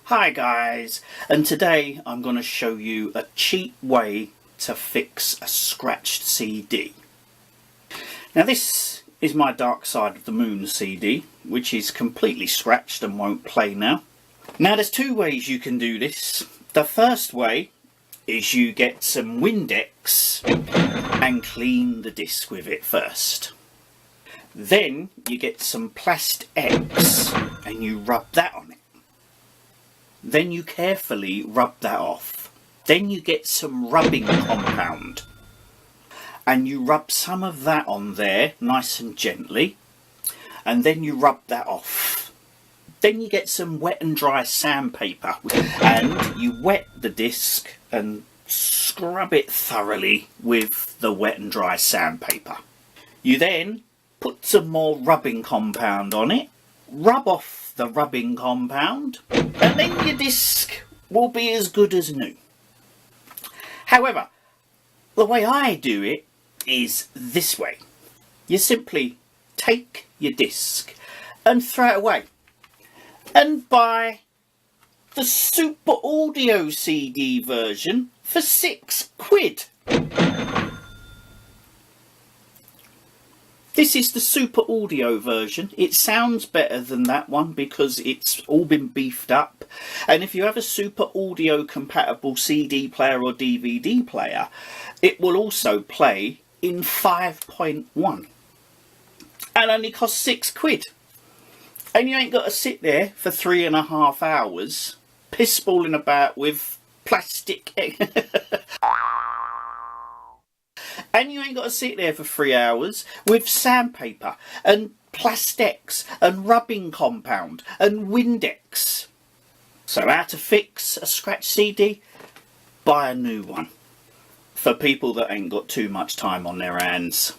Hi guys, and today I'm going to show you a cheap way to fix a scratched CD. Now this is my Dark Side of the Moon CD, which is completely scratched and won't play now. Now there's two ways you can do this. The first way is you get some Windex and clean the disc with it first. Then you get some Plastx and you rub that on it. Then you carefully rub that off. Then you get some rubbing compound and you rub some of that on there nice and gently, and then you rub that off. Then you get some wet and dry sandpaper and you wet the disc and scrub it thoroughly with the wet and dry sandpaper. You then put some more rubbing compound on it, rub off the rubbing compound, and then your disc will be as good as new. However, the way I do it is this way. You simply take your disc and throw it away and buy the Super Audio CD version for £6. This is the Super Audio version. It sounds better than that one because it's all been beefed up. And if you have a Super Audio compatible CD player or DVD player, it will also play in 5.1. And only costs £6. And you ain't got to sit there for 3.5 hours pissballing about with plastic. And you ain't got to sit there for 3 hours with sandpaper and Plastx and rubbing compound and Windex. So how to fix a scratched CD? Buy a new one. For people that ain't got too much time on their hands.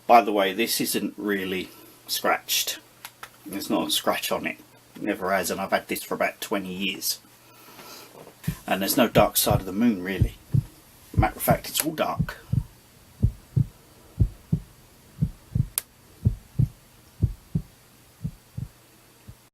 By the way, this isn't really scratched. There's not a scratch on it. It never has, and I've had this for about 20 years. And there's no Dark Side of the Moon really. Matter of fact, it's all dark.